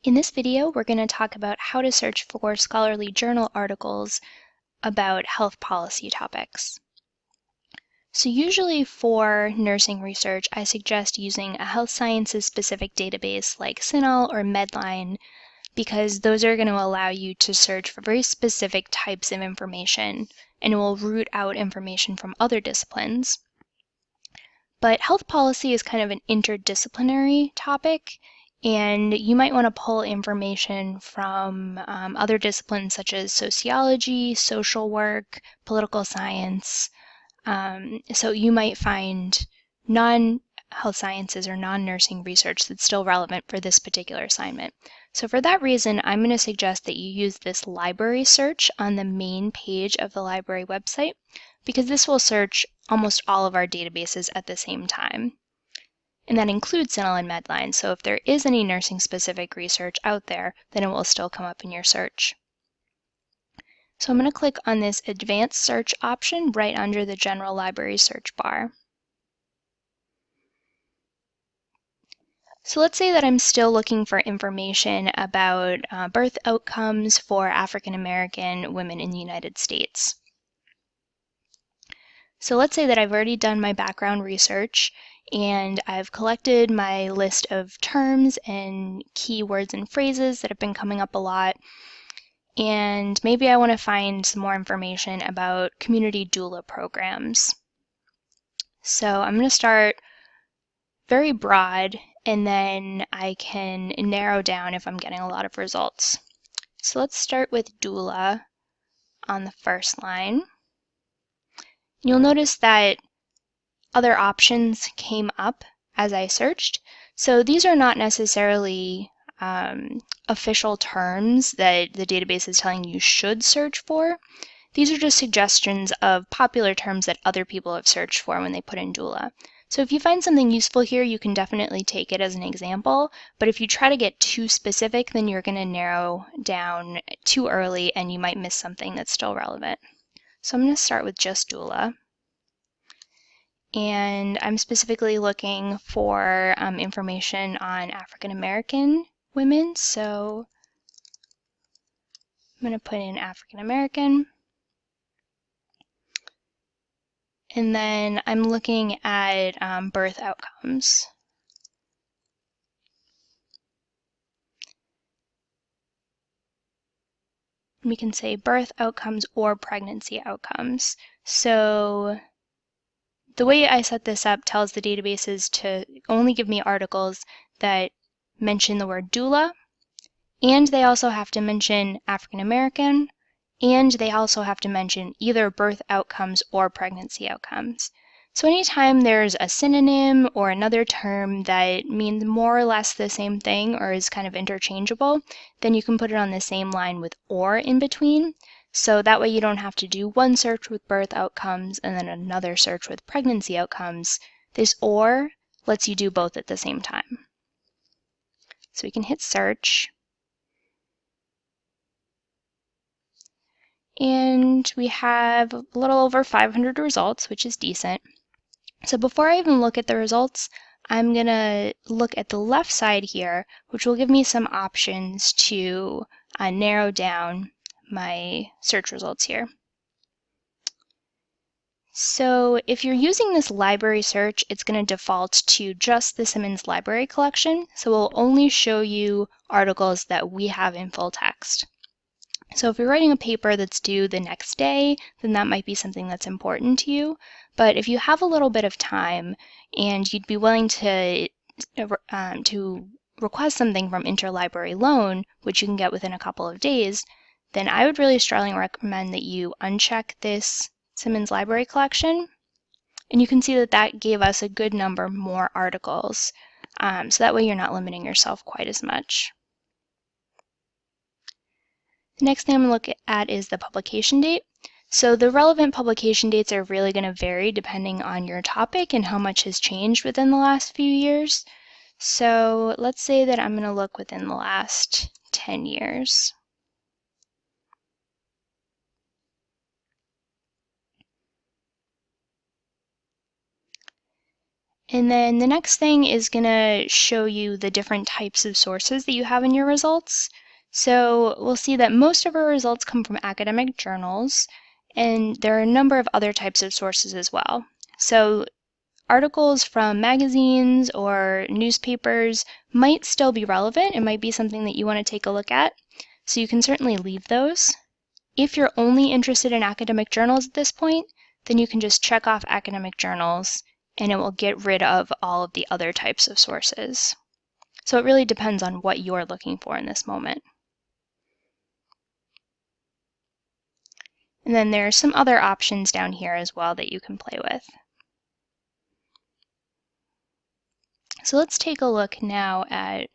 In this video, we're going to talk about how to search for scholarly journal articles about health policy topics. So usually for nursing research, I suggest using a health sciences specific database like CINAHL or Medline, because those are going to allow you to search for very specific types of information and it will root out information from other disciplines. But health policy is kind of an interdisciplinary topic, and you might want to pull information from other disciplines such as sociology, social work, political science. So you might find non-health sciences or non-nursing research that's still relevant for this particular assignment. So for that reason, I'm going to suggest that you use this library search on the main page of the library website, because this will search almost all of our databases at the same time. And that includes CINAHL and Medline, so if there is any nursing-specific research out there, then it will still come up in your search. So I'm going to click on this Advanced Search option right under the General Library search bar. So let's say that I'm still looking for information about birth outcomes for African American women in the United States. So let's say that I've already done my background research and I've collected my list of terms and keywords and phrases that have been coming up a lot, and maybe I want to find some more information about community doula programs. So I'm going to start very broad, and then I can narrow down if I'm getting a lot of results. So let's start with doula on the first line. You'll notice that other options came up as I searched. So these are not necessarily official terms that the database is telling you should search for. These are just suggestions of popular terms that other people have searched for when they put in doula. So if you find something useful here, you can definitely take it as an example, but if you try to get too specific, then you're going to narrow down too early and you might miss something that's still relevant. So I'm going to start with just doula. And I'm specifically looking for information on African American women, so I'm going to put in African American. And then I'm looking at birth outcomes. We can say birth outcomes or pregnancy outcomes. So the way I set this up tells the databases to only give me articles that mention the word doula, and they also have to mention African American, and they also have to mention either birth outcomes or pregnancy outcomes. So anytime there's a synonym or another term that means more or less the same thing or is kind of interchangeable, then you can put it on the same line with or in between. So that way you don't have to do one search with birth outcomes and then another search with pregnancy outcomes. This or lets you do both at the same time. So we can hit search. And we have a little over 500 results, which is decent. So before I even look at the results, I'm going to look at the left side here, which will give me some options to narrow down my search results here. So if you're using this library search, it's going to default to just the Simmons Library collection, so it will only show you articles that we have in full text. So if you're writing a paper that's due the next day, then that might be something that's important to you. But if you have a little bit of time and you'd be willing to request something from Interlibrary Loan, which you can get within a couple of days, then I would really strongly recommend that you uncheck this Simmons Library collection. And you can see that that gave us a good number more articles. So that way you're not limiting yourself quite as much. The next thing I'm going to look at is the publication date. So the relevant publication dates are really going to vary depending on your topic and how much has changed within the last few years. So let's say that I'm going to look within the last 10 years. And then the next thing is going to show you the different types of sources that you have in your results. So we'll see that most of our results come from academic journals, and there are a number of other types of sources as well. So articles from magazines or newspapers might still be relevant. It might be something that you want to take a look at. So you can certainly leave those. If you're only interested in academic journals at this point, then you can just check off academic journals and it will get rid of all of the other types of sources. So it really depends on what you're looking for in this moment. And then there are some other options down here as well that you can play with. So let's take a look now at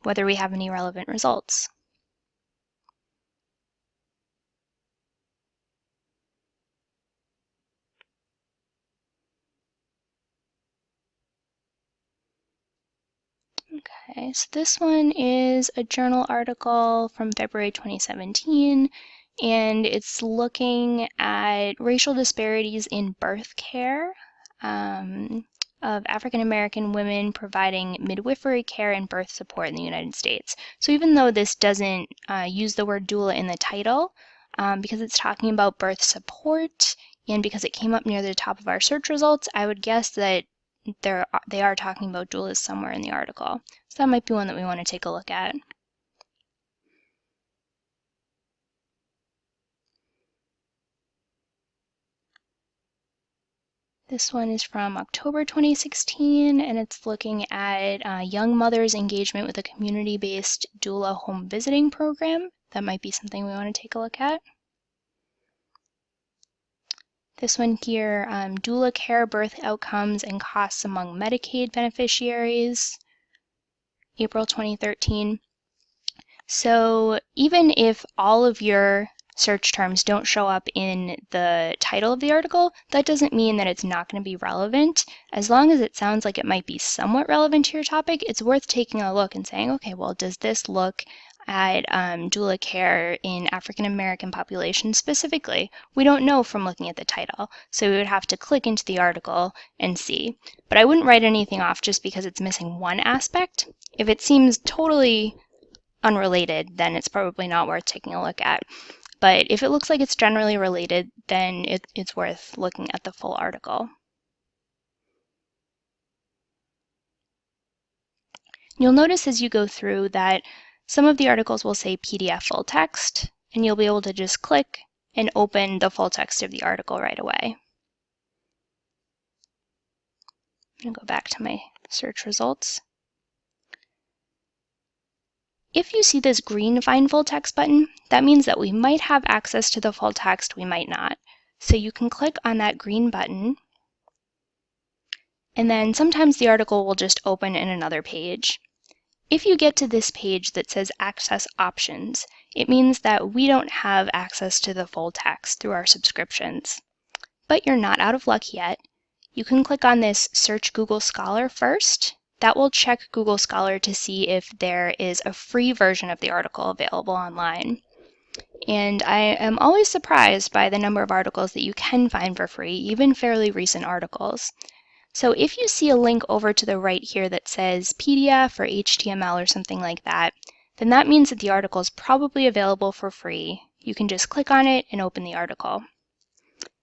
whether we have any relevant results. Okay, so this one is a journal article from February 2017, and it's looking at racial disparities in birth care of African American women providing midwifery care and birth support in the United States. So even though this doesn't use the word doula in the title, because it's talking about birth support, and because it came up near the top of our search results, I would guess that they are talking about doulas somewhere in the article. So that might be one that we want to take a look at. This one is from October 2016, and it's looking at young mothers' engagement with a community-based doula home visiting program. That might be something we want to take a look at. This one here, doula care, birth outcomes, and costs among Medicaid beneficiaries, April 2013. So even if all of your search terms don't show up in the title of the article, that doesn't mean that it's not going to be relevant. As long as it sounds like it might be somewhat relevant to your topic, it's worth taking a look and saying, okay, well, does this look at doula care in African American populations specifically? We don't know from looking at the title, so we would have to click into the article and see. But I wouldn't write anything off just because it's missing one aspect. If it seems totally unrelated, then it's probably not worth taking a look at. But if it looks like it's generally related, then it's worth looking at the full article. You'll notice as you go through that some of the articles will say PDF full text, and you'll be able to just click and open the full text of the article right away. I'm going to go back to my search results. If you see this green Find Full Text button, that means that we might have access to the full text, we might not. So you can click on that green button, and then sometimes the article will just open in another page. If you get to this page that says Access Options, it means that we don't have access to the full text through our subscriptions. But you're not out of luck yet. You can click on this Search Google Scholar first. That will check Google Scholar to see if there is a free version of the article available online. And I am always surprised by the number of articles that you can find for free, even fairly recent articles. So if you see a link over to the right here that says PDF or HTML or something like that, then that means that the article is probably available for free. You can just click on it and open the article.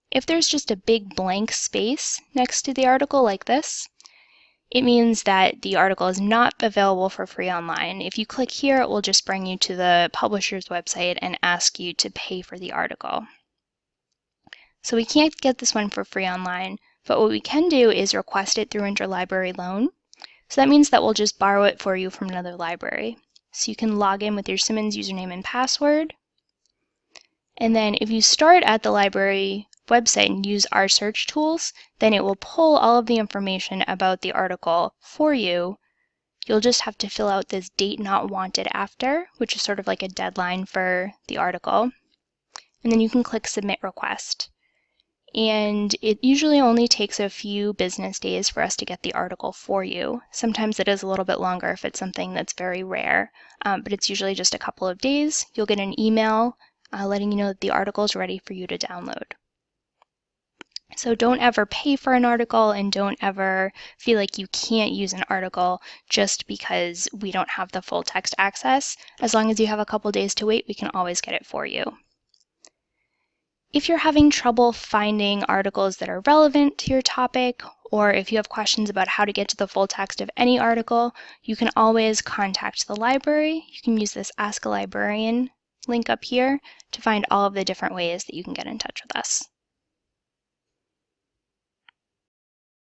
If there's just a big blank space next to the article like this, it means that the article is not available for free online. If you click here, it will just bring you to the publisher's website and ask you to pay for the article. So we can't get this one for free online, but what we can do is request it through Interlibrary Loan. So that means that we'll just borrow it for you from another library. So you can log in with your Simmons username and password. And then if you start at the library website and use our search tools, then it will pull all of the information about the article for you. You'll just have to fill out this date not wanted after, which is sort of like a deadline for the article. And then you can click Submit Request. And it usually only takes a few business days for us to get the article for you. Sometimes it is a little bit longer if it's something that's very rare, but it's usually just a couple of days. You'll get an email letting you know that the article is ready for you to download. So don't ever pay for an article and don't ever feel like you can't use an article just because we don't have the full text access. As long as you have a couple days to wait, we can always get it for you. If you're having trouble finding articles that are relevant to your topic, or if you have questions about how to get to the full text of any article, you can always contact the library. You can use this Ask a Librarian link up here to find all of the different ways that you can get in touch with us.